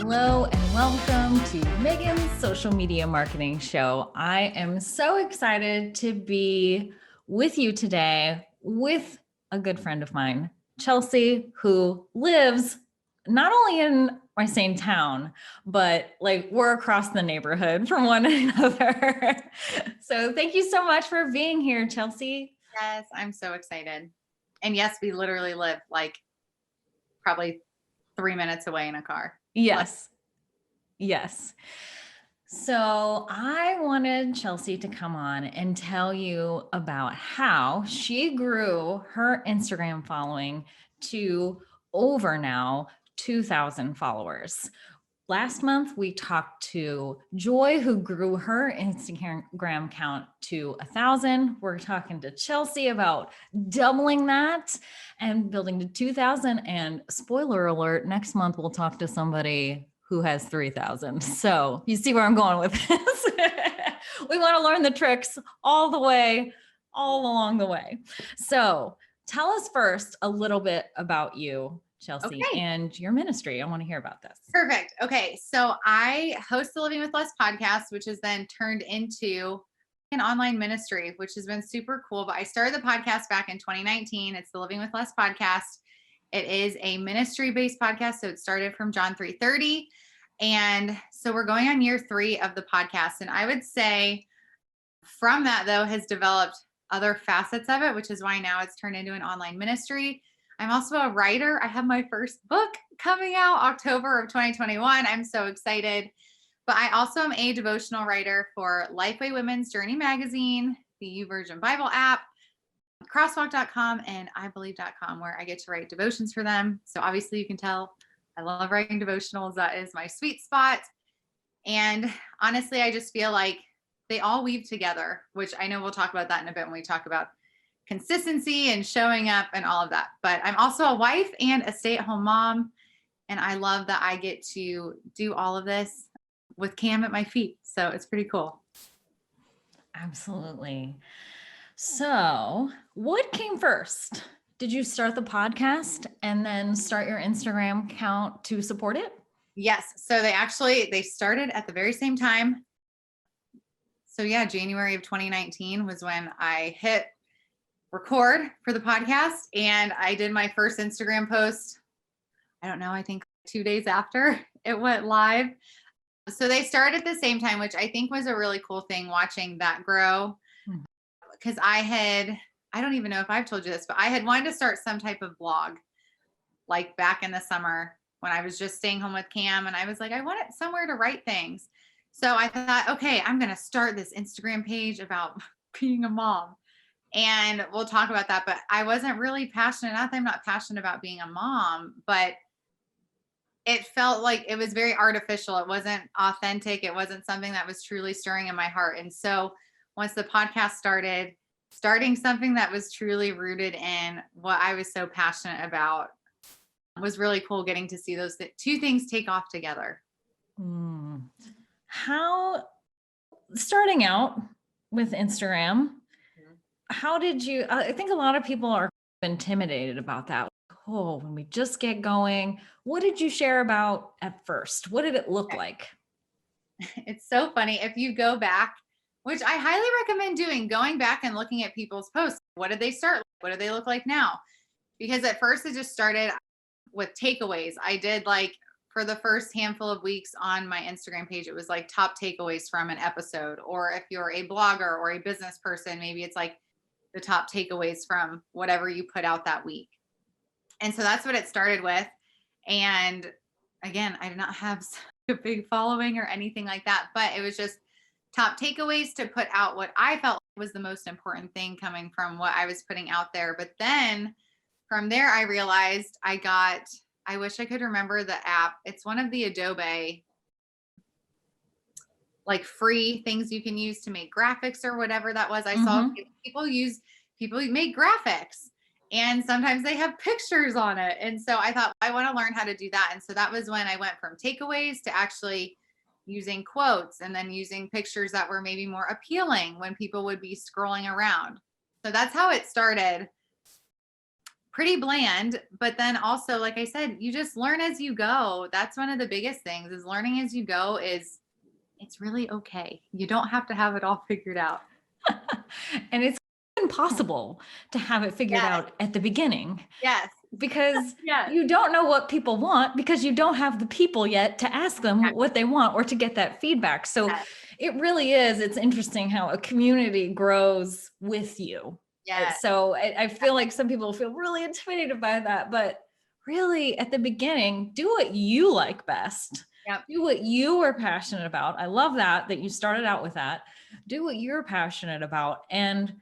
Hello and welcome to Megan's Social Media Marketing Show. I am so excited to be with you today with a good friend of mine, Chelsey, who lives not only in my same town, but like we're across the neighborhood from one another. So thank you so much for being here, Chelsey. Yes, I'm so excited. And yes, we literally live like probably 3 minutes away in a car. Yes. Yes. So I wanted Chelsey to come on and tell you about how she grew her Instagram following to over now 2,000 followers. Last month, we talked to Joy, who grew her Instagram count to 1,000. We're talking to Chelsey about doubling that and building to 2,000. And spoiler alert, next month, we'll talk to somebody who has 3,000. So you see where I'm going with this. We want to learn the tricks all along the way. So tell us first a little bit about you, Chelsey, and your ministry. I want to hear about this. Perfect. Okay. So I host the Living with Less podcast, which has then turned into an online ministry, which has been super cool. But I started the podcast back in 2019. It's the Living with Less podcast. It is a ministry-based podcast. So it started from John 3:30. And so we're going on year 3 of the podcast. And I would say from that, though, has developed other facets of it, which is why now it's turned into an online ministry. I'm also a writer. I have my first book coming out October of 2021. I'm so excited. But I also am a devotional writer for Lifeway Women's Journey magazine, the YouVersion Bible app, crosswalk.com, and ibelieve.com, where I get to write devotions for them. So obviously you can tell I love writing devotionals. That is my sweet spot. And honestly, I just feel like they all weave together, which I know we'll talk about that in a bit when we talk about consistency and showing up and all of that. But I'm also a wife and a stay-at-home mom. And I love that I get to do all of this with Cam at my feet. So it's pretty cool. Absolutely. So what came first? Did you start the podcast and then start your Instagram account to support it? Yes. So they started at the very same time. So yeah, January of 2019 was when I hit record for the podcast, and I did my first Instagram post. I don't know, I think 2 days after it went live. So they started at the same time, which I think was a really cool thing, watching that grow. Because I don't even know if I've told you this, but I had wanted to start some type of blog like back in the summer when I was just staying home with Cam, and I was like, I wanted somewhere to write things. So I thought, okay, I'm going to start this Instagram page about being a mom. And we'll talk about that. But I wasn't really passionate. Not that I'm not passionate about being a mom, but it felt like it was very artificial. It wasn't authentic. It wasn't something that was truly stirring in my heart. And so once the podcast started, starting something that was truly rooted in what I was so passionate about was really cool, getting to see those two things take off together. How, starting out with Instagram, how did you, I think a lot of people are intimidated about that. Oh, when we just get going, what did you share about at first? What did it look like? It's so funny. If you go back, which I highly recommend doing, going back and looking at people's posts. What did they start with? What do they look like now? Because at first it just started with takeaways. I did like for the first handful of weeks on my Instagram page, it was like top takeaways from an episode. Or if you're a blogger or a business person, maybe it's like the top takeaways from whatever you put out that week. And so that's what it started with. And again, I did not have a big following or anything like that, but it was just top takeaways to put out what I felt was the most important thing coming from what I was putting out there. But then from there, I realized I wish I could remember the app. It's one of the Adobe like free things you can use to make graphics or whatever that was. I saw people make graphics, and sometimes they have pictures on it. And so I thought, I want to learn how to do that. And so that was when I went from takeaways to actually using quotes, and then using pictures that were maybe more appealing when people would be scrolling around. So that's how it started. pretty bland. But then also, like I said, you just learn as you go. That's one of the biggest things, is learning as you go. It's really okay. You don't have to have it all figured out. And it's impossible to have it figured Yes. out at the beginning, Yes. because Yes. you don't know what people want, because you don't have the people yet to ask them what they want or to get that feedback. So Yes. it really is, it's interesting how a community grows with you. Yes. So I feel like some people feel really intimidated by that, but really at the beginning, do what you like best. Yep. Do what you are passionate about. I love that you started out with that. Do what you're passionate about. And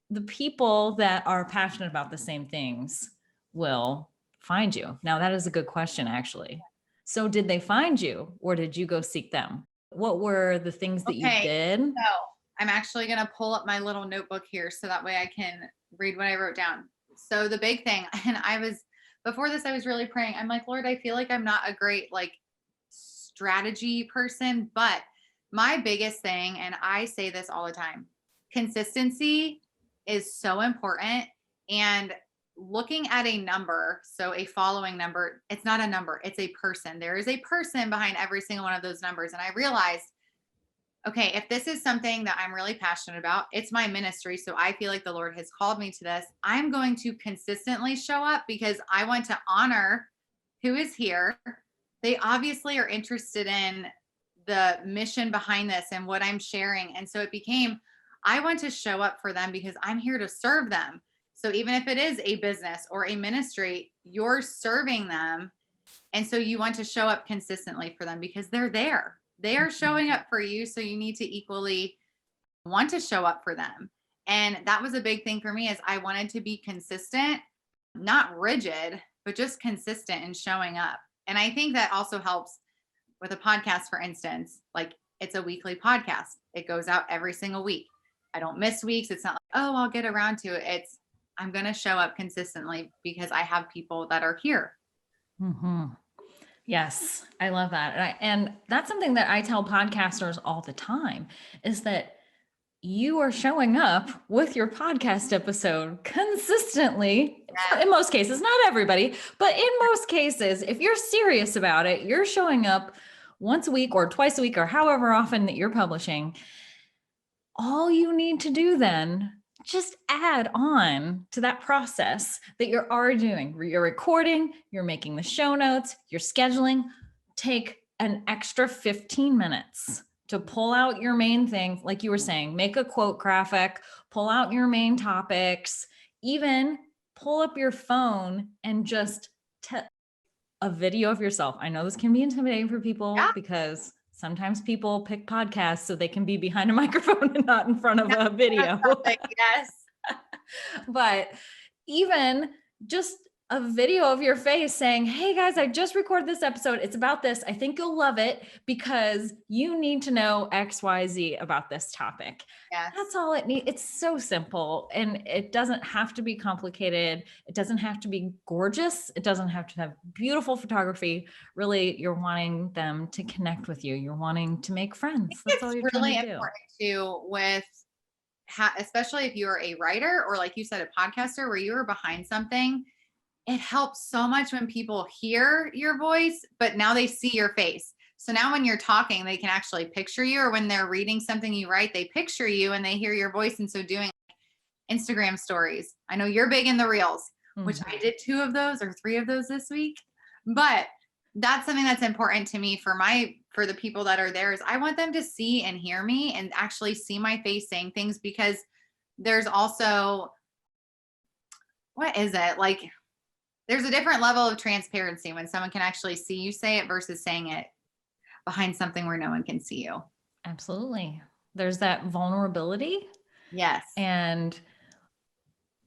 the people that are passionate about the same things will find you. Now, that is a good question, actually. So did they find you, or did you go seek them? What were the things that you did? So I'm actually going to pull up my little notebook here so that way I can read what I wrote down. So the big thing, and before this, I was really praying. I'm like, Lord, I feel like I'm not a great like strategy person, but my biggest thing, and I say this all the time, consistency is so important. And looking at a number, so a following number, it's not a number, it's a person. There is a person behind every single one of those numbers. And I realized, okay, if this is something that I'm really passionate about, it's my ministry. So I feel like the Lord has called me to this. I'm going to consistently show up because I want to honor who is here. They obviously are interested in the mission behind this and what I'm sharing. And so it became, I want to show up for them because I'm here to serve them. So even if it is a business or a ministry, you're serving them. And so you want to show up consistently for them because they're there. They are showing up for you. So you need to equally want to show up for them. And that was a big thing for me, is I wanted to be consistent, not rigid, but just consistent in showing up. And I think that also helps with a podcast, for instance. Like, it's a weekly podcast. It goes out every single week. I don't miss weeks. It's not like, oh, I'll get around to it. It's, I'm going to show up consistently because I have people that are here. Mm-hmm. Yes, I love that. And that's something that I tell podcasters all the time, is that you are showing up with your podcast episode consistently. Yeah. In most cases, not everybody, but in most cases, if you're serious about it, you're showing up once a week or twice a week or however often that you're publishing. All you need to do then, just add on to that process that you're already doing. You're recording, you're making the show notes, you're scheduling. Take an extra 15 minutes to pull out your main thing. Like you were saying, make a quote graphic, pull out your main topics, even pull up your phone and just a video of yourself. I know this can be intimidating for people because sometimes people pick podcasts so they can be behind a microphone and not in front of a video. Yes. But even just a video of your face saying, hey guys, I just recorded this episode. It's about this. I think you'll love it because you need to know X, Y, Z about this topic. Yes. That's all it needs. It's so simple, and it doesn't have to be complicated. It doesn't have to be gorgeous. It doesn't have to have beautiful photography. Really, you're wanting them to connect with you. You're wanting to make friends. That's all you're really trying to do. Important too, with especially if you're a writer or, like you said, a podcaster where you are behind something. It helps so much when people hear your voice, but now they see your face. So now when you're talking, they can actually picture you, or when they're reading something you write, they picture you and they hear your voice. And so doing Instagram stories, I know you're big in the reels, which I did 2 of those or 3 of those this week, but that's something that's important to me for the people that are there, is I want them to see and hear me and actually see my face saying things, because there's also, what is it? Like, there's a different level of transparency when someone can actually see you say it versus saying it behind something where no one can see you. Absolutely. There's that vulnerability. Yes. And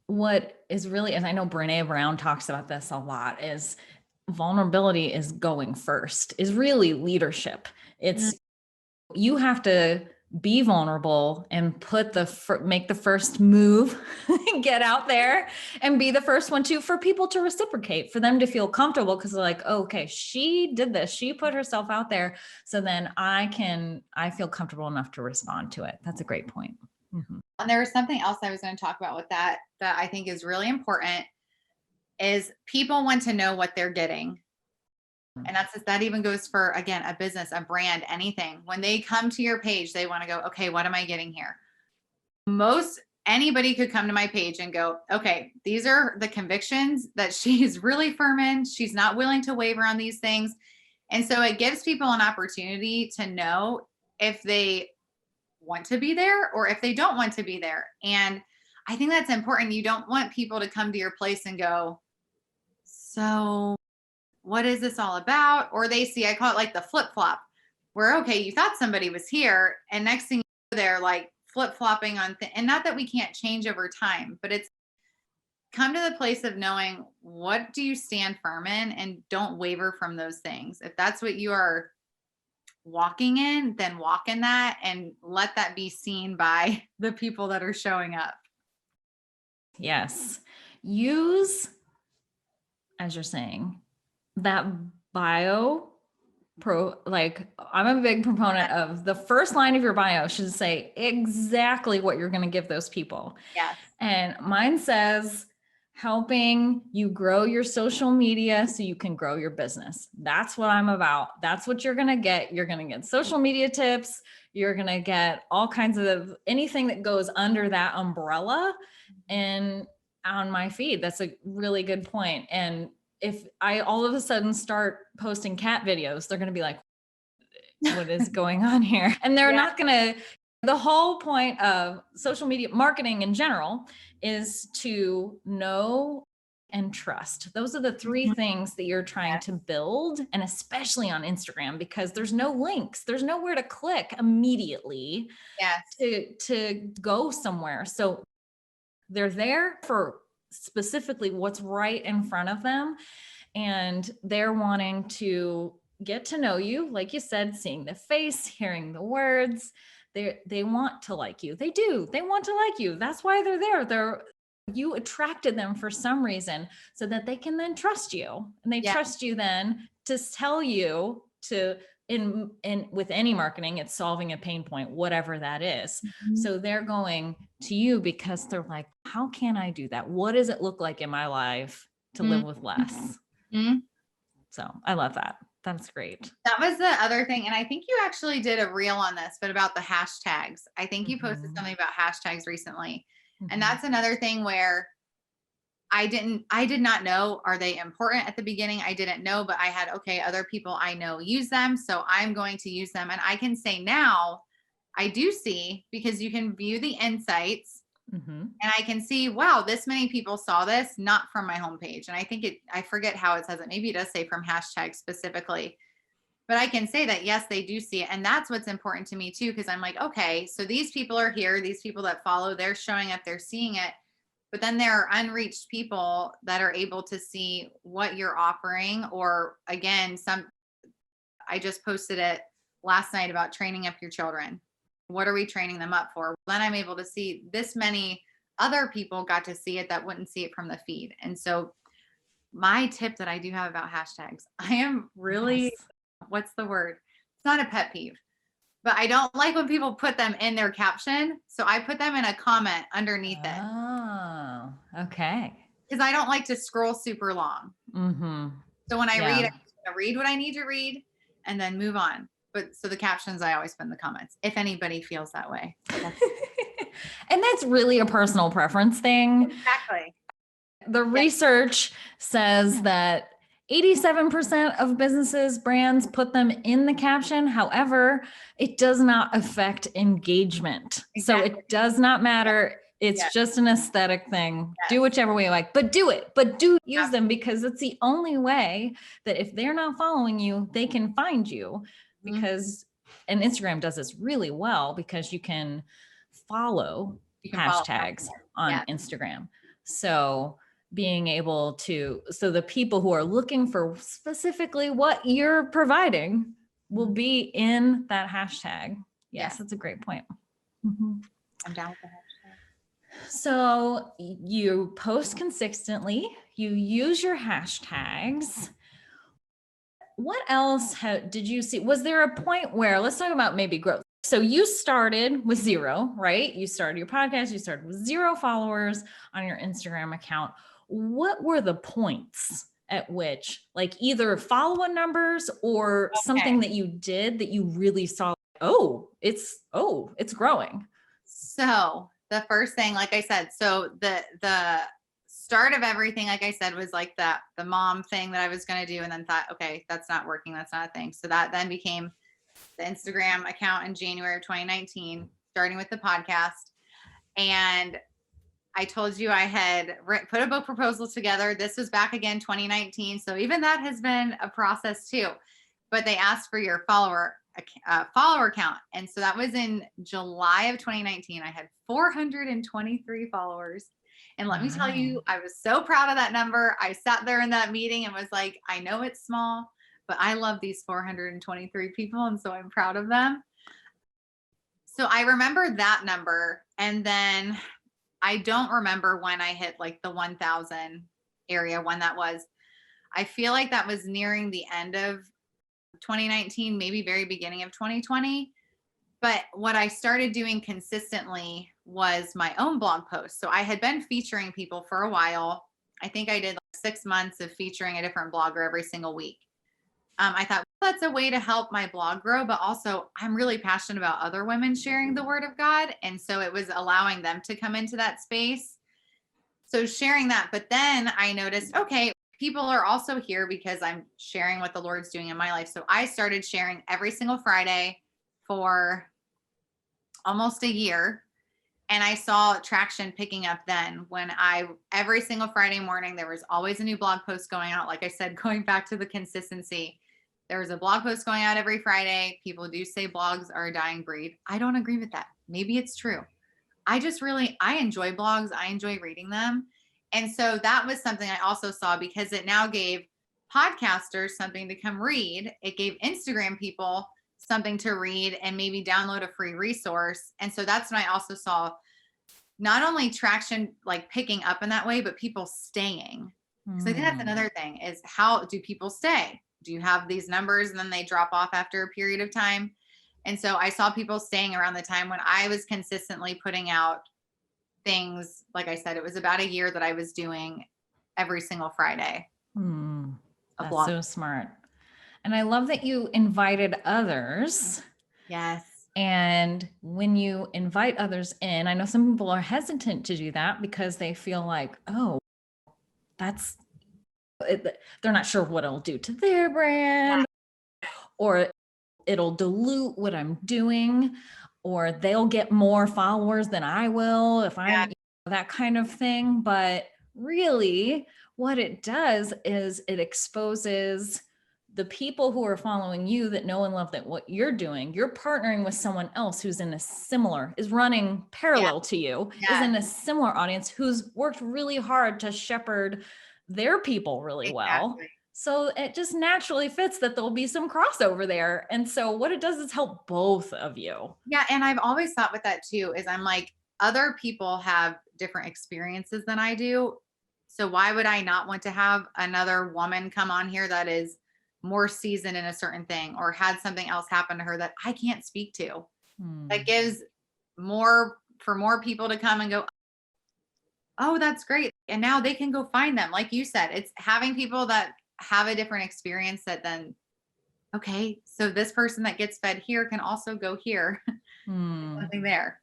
what is really, and I know Brené Brown talks about this a lot, is vulnerability is going first, is really leadership. It's, you have to be vulnerable and make the first move, get out there and be the first one for people to reciprocate, for them to feel comfortable. Cause they're like, oh, okay, she did this. She put herself out there. So then I feel comfortable enough to respond to it. That's a great point. Mm-hmm. And there was something else I was going to talk about with that I think is really important. is people want to know what they're getting. And that even goes for, again, a business, a brand, anything. When they come to your page, they want to go, okay, what am I getting here? Anybody could come to my page and go, okay, these are the convictions that she's really firm in. She's not willing to waver on these things. And so it gives people an opportunity to know if they want to be there or if they don't want to be there. And I think that's important. You don't want people to come to your place and go, so what is this all about? Or they see, I call it like the flip flop, where, okay, you thought somebody was here, and next thing you know, they're like flip flopping on and not that we can't change over time, but it's come to the place of knowing what do you stand firm in, and don't waver from those things. If that's what you are walking in, then walk in that and let that be seen by the people that are showing up. Yes. Use, as you're saying, that bio like I'm a big proponent of the first line of your bio should say exactly what you're going to give those people. Yes. And mine says helping you grow your social media so you can grow your business. That's what I'm about. That's what you're going to get. You're going to get social media tips. You're going to get all kinds of anything that goes under that umbrella and on my feed. That's a really good point. And if I all of a sudden start posting cat videos, they're going to be like, what is going on here? And they're not going to, the whole point of social media marketing in general is to know and trust. Those are the three things that you're trying to build. And especially on Instagram, because there's no links, there's nowhere to click immediately to go somewhere. So they're there for specifically what's right in front of them. And they're wanting to get to know you. Like you said, seeing the face, hearing the words, they want to like you. They do. They want to like you. That's why they're there. You attracted them for some reason so that they can then trust you, and they trust you then to tell you to, in with any marketing, it's solving a pain point, whatever that is. So they're going to you because they're like, how can I do that? What does it look like in my life to live with less? So I love that. That's great. That was the other thing. And I think you actually did a reel on this, but about the hashtags. I think you posted something about hashtags recently. And that's another thing where I did not know, are they important at the beginning? I didn't know, but I had, okay, other people I know use them, so I'm going to use them. And I can say now, I do see, because you can view the insights and I can see, wow, this many people saw this, not from my homepage. And I think I forget how it says it. Maybe it does say from hashtags specifically, but I can say that, yes, they do see it. And that's what's important to me too, because I'm like, okay, so these people are here, these people that follow, they're showing up, they're seeing it. But then there are unreached people that are able to see what you're offering. Or again, I just posted it last night about training up your children. What are we training them up for? Then I'm able to see this many other people got to see it that wouldn't see it from the feed. And so my tip that I do have about hashtags, I am really, what's the word? It's not a pet peeve, but I don't like when people put them in their caption. So I put them in a comment underneath it. Oh, okay. Because I don't like to scroll super long. So when I read, I read what I need to read and then move on. But so the captions, I always put in the comments, if anybody feels that way. And that's really a personal preference thing. Exactly. The research says that 87% of businesses, brands put them in the caption. However, it does not affect engagement. So it does not matter. It's just an aesthetic thing. Do whichever way you like, but do it, but do use them, because it's the only way that if they're not following you, they can find you. Because, and Instagram does this really well, because you can follow hashtags on Instagram. So being able to, so the people who are looking for specifically what you're providing will be in that hashtag. Yes, that's a great point. I'm down with the hashtag. So you post consistently, you use your hashtags. What else did you see? Was there a point where, let's talk about maybe growth. So you started with 0, right? You started your podcast, you started with 0 followers on your Instagram account. what were the points at which, like, either follow numbers or something that you did that you really saw, it's growing? So the first thing, like I said, so the start of everything, like I said, was like the mom thing that I was going to do, and then thought, okay, that's not working. That's not a thing. So that then became the Instagram account in January of 2019, starting with the podcast. And I told you I had put a book proposal together. This was back again, 2019. So even that has been a process too. But they asked for your follower count. And so that was in July of 2019. I had 423 followers. And let me tell you, I was so proud of that number. I sat there in that meeting and was like, I know it's small, but I love these 423 people. And so I'm proud of them. So I remember that number. And then I don't remember when I hit like the 1,000 area, when that was. I feel like that was nearing the end of 2019, maybe very beginning of 2020. But what I started doing consistently was my own blog posts. So I had been featuring people for a while. I think I did like 6 months of featuring a different blogger every single week. I thought, well, that's a way to help my blog grow, but also I'm really passionate about other women sharing the word of God. And so it was allowing them to come into that space. So sharing that, but then I noticed, okay, people are also here because I'm sharing what the Lord's doing in my life. So I started sharing every single Friday for almost a year. And I saw traction picking up then when every single Friday morning, there was always a new blog post going out. Like I said, going back to the consistency, there was a blog post going out every Friday. People do say blogs are a dying breed. I don't agree with that. Maybe it's true. I enjoy blogs. I enjoy reading them. And so that was something I also saw, because it now gave podcasters something to come read. It gave Instagram people something to read and maybe download a free resource. And so that's when I also saw not only traction like picking up in that way, but people staying. So I think that's another thing, is how do people stay? Do you have these numbers and then they drop off after a period of time? And so I saw people staying around the time when I was consistently putting out things. Like I said, it was about a year that I was doing every single Friday. That's so smart. And I love that you invited others. Yes. And when you invite others in, I know some people are hesitant to do that because they feel like, they're not sure what it'll do to their brand, or it'll dilute what I'm doing, or they'll get more followers than I will if I'm that kind of thing. But really what it does is it exposes the people who are following you that know and love that what you're doing. You're partnering with someone else who's is running parallel to you, is in a similar audience, who's worked really hard to shepherd their people really well. So it just naturally fits that there'll be some crossover there. And so what it does is help both of you. Yeah. And I've always thought with that too, is I'm like, other people have different experiences than I do. So why would I not want to have another woman come on here that is more seasoned in a certain thing, or had something else happen to her that I can't speak to? That gives more people to come and go, oh, that's great. And now they can go find them. Like you said, it's having people that have a different experience that then, okay, so this person that gets fed here can also go here. Something there.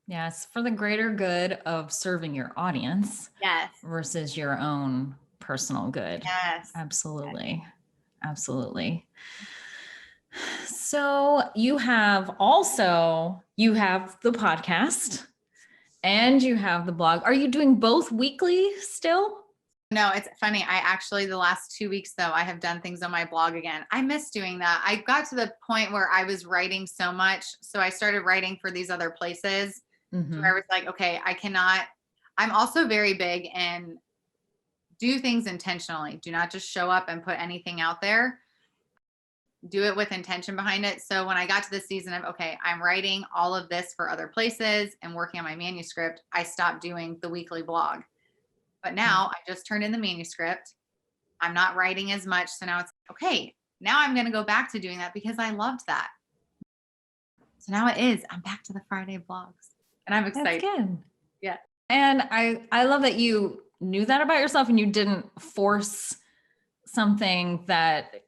Yes, for the greater good of serving your audience. Yes. Versus your own personal good. Yes. Absolutely. Absolutely. So you have the podcast and you have the blog. Are you doing both weekly still? No, it's funny. I actually, the last 2 weeks though, I have done things on my blog again. I miss doing that. I got to the point where I was writing so much. So I started writing for these other places where I was like, okay, I'm also very big and do things intentionally. Do not just show up and put anything out there. Do it with intention behind it. So when I got to the season of, okay, I'm writing all of this for other places and working on my manuscript, I stopped doing the weekly blog. But now I just turned in the manuscript. I'm not writing as much. So now it's okay. Now I'm going to go back to doing that because I loved that. So now I'm back to the Friday blogs and I'm excited. That's good. Yeah. And I love that you knew that about yourself and you didn't force something that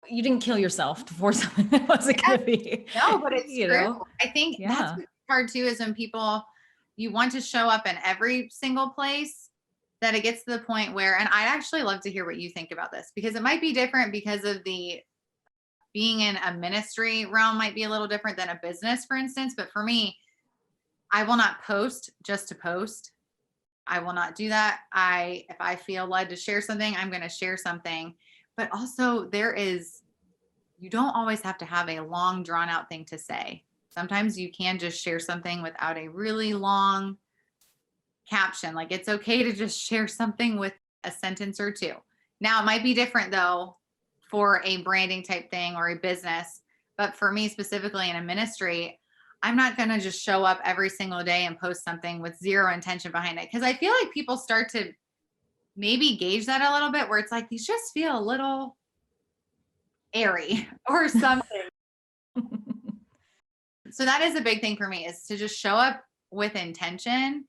you didn't kill yourself to force something that wasn't going to be, No, but it's true. know? I think that's Yeah. what's hard too, is when people, you want to show up in every single place, that it gets to the point where, and I'd actually love to hear what you think about this, because it might be different because of the being in a ministry realm might be a little different than a business, for instance. But for me, I will not post just to post. I will not do that. If I feel led to share something, I'm going to share something. But also you don't always have to have a long drawn out thing to say. Sometimes you can just share something without a really long caption. Like, it's okay to just share something with a sentence or two. Now, it might be different though for a branding type thing or a business. But for me specifically in a ministry, I'm not going to just show up every single day and post something with zero intention behind it. Because I feel like people start to maybe gauge that a little bit, where it's like, these just feel a little airy or something. So that is a big thing for me, is to just show up with intention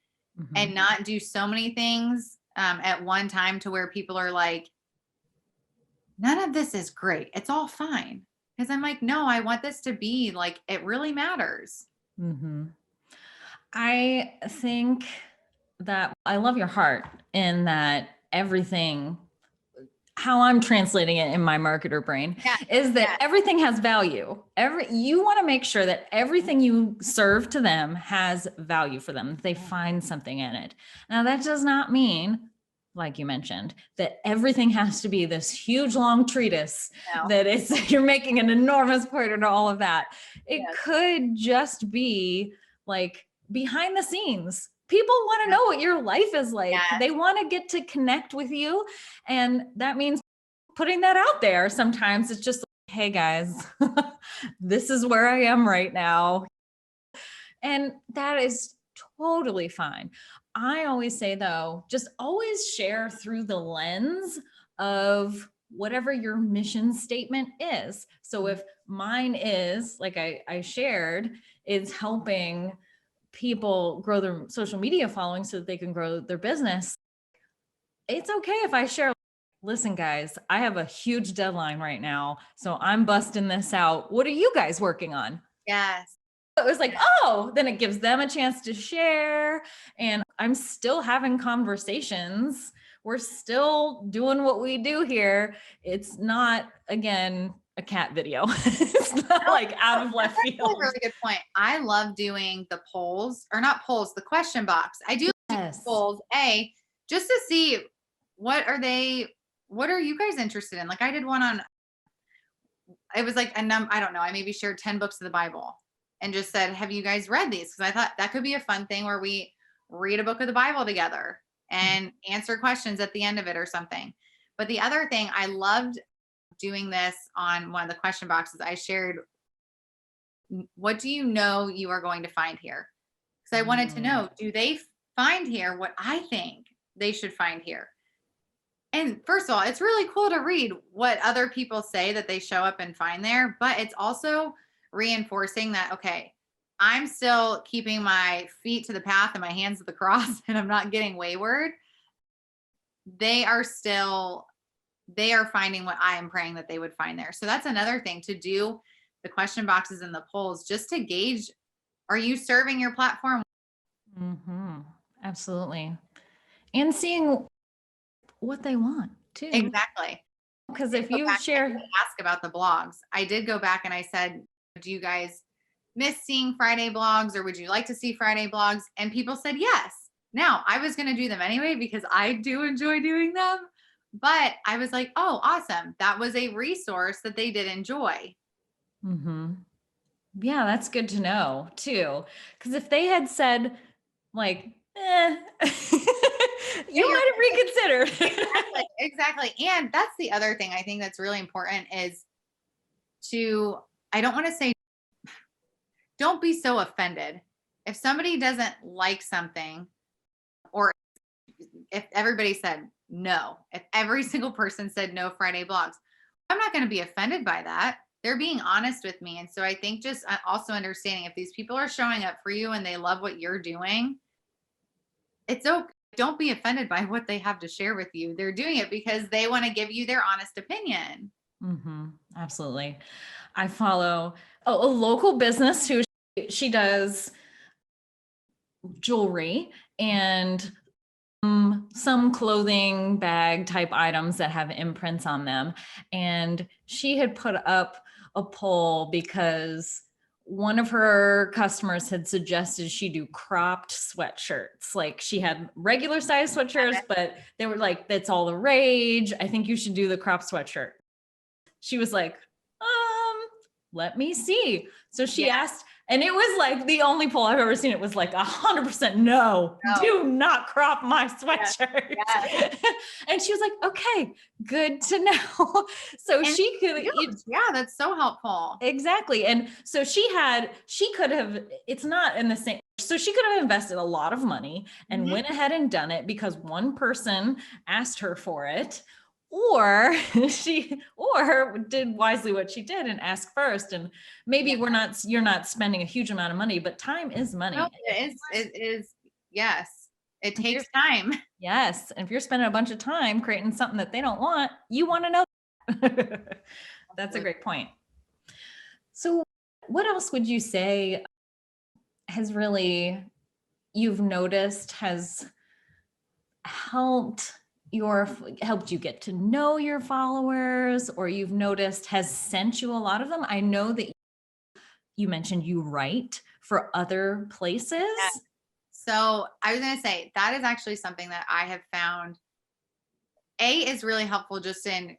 and not do so many things at one time to where people are like, none of this is great. It's all fine. Because I'm like, no, I want this to be like, it really matters. I think that I love your heart in that everything, how I'm translating it in my marketer brain, is that everything has value. You want to make sure that everything you serve to them has value for them. They find something in it. Now, that does not mean, like you mentioned, that everything has to be this huge long treatise that you're making an enormous point into all of that. It could just be like behind the scenes. People want to know what your life is like. They want to get to connect with you. And that means putting that out there. Sometimes it's just like, hey guys, this is where I am right now. And that is totally fine. I always say though, just always share through the lens of whatever your mission statement is. So if mine is, like I shared, is helping people grow their social media following so that they can grow their business, it's okay if I share, listen guys, I have a huge deadline right now, so I'm busting this out. What are you guys working on? Yes. It was like, oh, then it gives them a chance to share. And I'm still having conversations. We're still doing what we do here. It's not, again, a cat video. It's not like out of left field. That's a really good point. I love doing the polls, or not polls, the question box. I do polls, just to see what are you guys interested in? Like I did one on, it was like I don't know, I maybe shared 10 books of the Bible and just said, have you guys read these? Because I thought that could be a fun thing where we read a book of the Bible together and answer questions at the end of it or something. But the other thing, I loved doing this on one of the question boxes. I shared, what do you know you are going to find here? Because I wanted to know, do they find here what I think they should find here? And first of all, it's really cool to read what other people say that they show up and find there, but it's also reinforcing that, okay, I'm still keeping my feet to the path and my hands to the cross, and I'm not getting wayward. They are finding what I am praying that they would find there. So that's another thing, to do the question boxes and the polls, just to gauge, are you serving your platform? Absolutely. And seeing what they want too. Exactly. Because if you share, ask about the blogs, I did go back and I said, do you guys miss seeing Friday blogs, or would you like to see Friday blogs? And people said yes. Now, I was going to do them anyway because I do enjoy doing them, but I was like, oh, awesome. That was a resource that they did enjoy. Yeah, that's good to know too. Because if they had said like, you might have reconsidered. Exactly. And that's the other thing I think that's really important, is I don't want to say, don't be so offended. If somebody doesn't like something, or if everybody said no, if every single person said no Friday blogs, I'm not going to be offended by that. They're being honest with me. And so I think just also understanding, if these people are showing up for you and they love what you're doing, it's okay. Don't be offended by what they have to share with you. They're doing it because they want to give you their honest opinion. Absolutely. I follow a local business who she does jewelry and some clothing bag type items that have imprints on them. And she had put up a poll because one of her customers had suggested she do cropped sweatshirts. Like she had regular size sweatshirts, but they were like, that's all the rage. I think you should do the cropped sweatshirt. She was like, let me see. So she asked, and it was like the only poll I've ever seen. It was like 100% no, do not crop my sweatshirt. Yes. And she was like, okay, good to know. So she could, that's so helpful. Exactly. And so she could have, it's not in the same, so she could have invested a lot of money and went ahead and done it because one person asked her for it. Or did wisely what she did and ask first. And maybe you're not spending a huge amount of money, but time is money. No, it is. Yes. It takes time. Yes. And if you're spending a bunch of time creating something that they don't want, you want to know. That's a great point. So what else would you say has really, you've noticed has helped you get to know your followers, or you've noticed has sent you a lot of them? I know that you mentioned you write for other places. Yeah. So I was going to say that is actually something that I have found is really helpful just in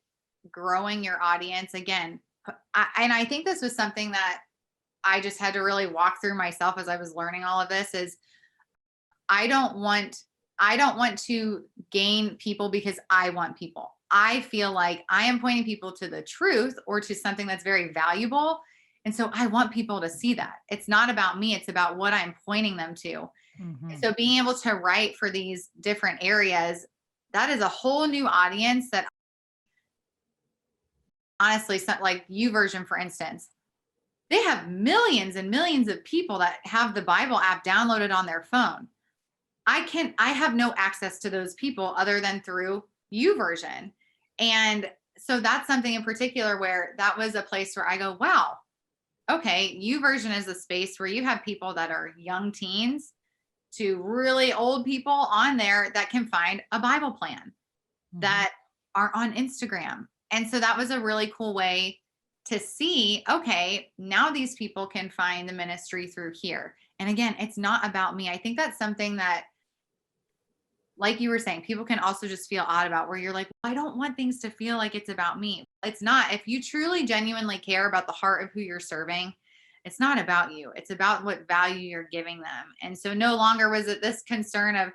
growing your audience. Again, and I think this was something that I just had to really walk through myself as I was learning all of this, is I don't want to gain people because I want people. I feel like I am pointing people to the truth or to something that's very valuable. And so I want people to see that. It's not about me. It's about what I'm pointing them to. So being able to write for these different areas, that is a whole new audience that honestly, like YouVersion, for instance, they have millions and millions of people that have the Bible app downloaded on their phone. I have no access to those people other than through YouVersion. And so that's something in particular where that was a place where I go, wow, okay, YouVersion is a space where you have people that are young teens to really old people on there that can find a Bible plan that are on Instagram. And so that was a really cool way to see, okay, now these people can find the ministry through here. And again, it's not about me. I think that's something that, like you were saying, people can also just feel odd about, where you're like, well, I don't want things to feel like it's about me. It's not. If you truly genuinely care about the heart of who you're serving, it's not about you. It's about what value you're giving them. And so no longer was it this concern of,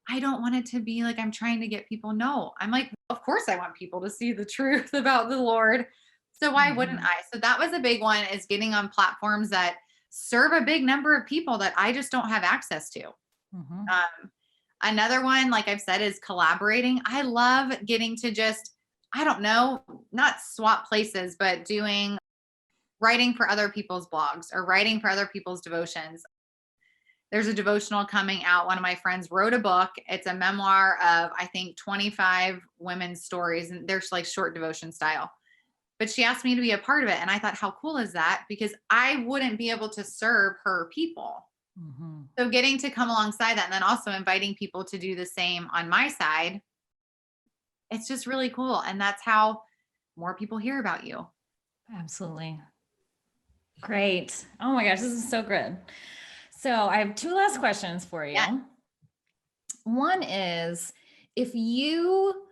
I don't want it to be like I'm trying to get people. No, I'm like, of course I want people to see the truth about the Lord. So why wouldn't I? So that was a big one, is getting on platforms that serve a big number of people that I just don't have access to. Another one, like I've said, is collaborating. I love getting to just, I don't know, not swap places, but writing for other people's blogs or writing for other people's devotions. There's a devotional coming out. One of my friends wrote a book. It's a memoir of, I think, 25 women's stories, and they're like short devotion style. But she asked me to be a part of it. And I thought, how cool is that? Because I wouldn't be able to serve her people. So getting to come alongside that, and then also inviting people to do the same on my side, it's just really cool. And that's how more people hear about you. Absolutely. Great. Oh my gosh, this is so good. So I have two last questions for you. Yeah. One is, if you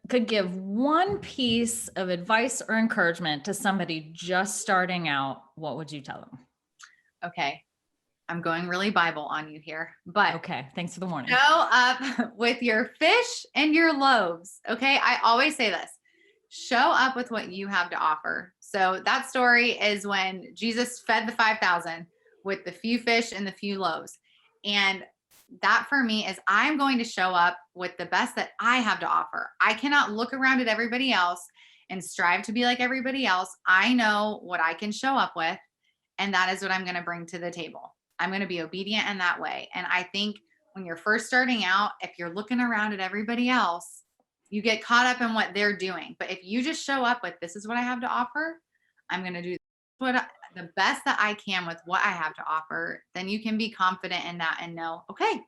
could give one piece of advice or encouragement to somebody just starting out, what would you tell them? Okay. I'm going really Bible on you here, but okay. Thanks for the warning. Show up with your fish and your loaves. Okay. I always say this, show up with what you have to offer. So that story is when Jesus fed the 5,000 with the few fish and the few loaves. And that for me is, I'm going to show up with the best that I have to offer. I cannot look around at everybody else and strive to be like everybody else. I know what I can show up with, and that is what I'm going to bring to the table. I'm going to be obedient in that way. And I think when you're first starting out, if you're looking around at everybody else, you get caught up in what they're doing. But if you just show up with, this is what I have to offer, I'm going to do the best that I can with what I have to offer, then you can be confident in that and know, okay,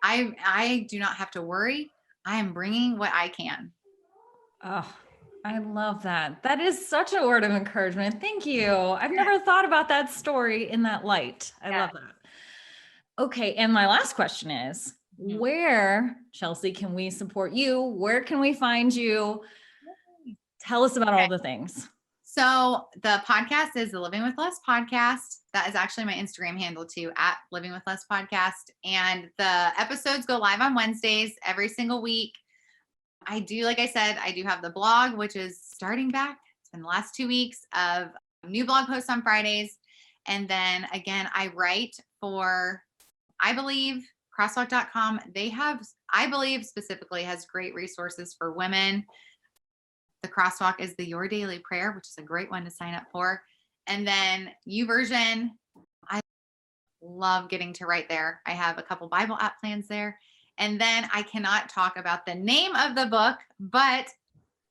I do not have to worry. I am bringing what I can. Oh, I love that. That is such a word of encouragement. Thank you. I've never thought about that story in that light. I love that. Okay. And my last question is, where, Chelsey, can we support you? Where can we find you? Tell us about all the things. So the podcast is the Living with Less podcast. That is actually my Instagram handle too, at Living with Less podcast. And the episodes go live on Wednesdays every single week. I do, like I said, I do have the blog, which is starting back. It's been the last 2 weeks of new blog posts on Fridays. And then again, I write for, I believe, crosswalk.com. They have, I believe specifically, has great resources for women. The Crosswalk is the Your Daily Prayer, which is a great one to sign up for. And then YouVersion, I love getting to write there. I have a couple Bible app plans there. And then I cannot talk about the name of the book, but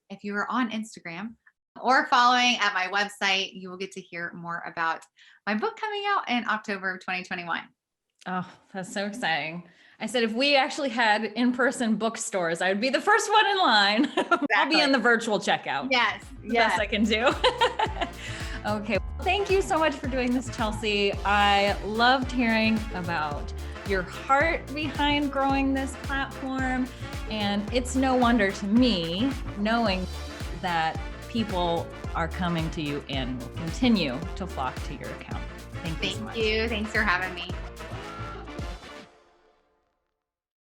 if you are on Instagram or following at my website, you will get to hear more about my book coming out in October of 2021. Oh, that's so exciting. I said, if we actually had in-person bookstores, I would be the first one in line. Exactly. I'll be in the virtual checkout. Yes. The best I can do. Okay. Thank you so much for doing this, Chelsey. I loved hearing about your heart behind growing this platform. And it's no wonder to me, knowing that people are coming to you and will continue to flock to your account. Thank you so much. Thank you. Thanks for having me.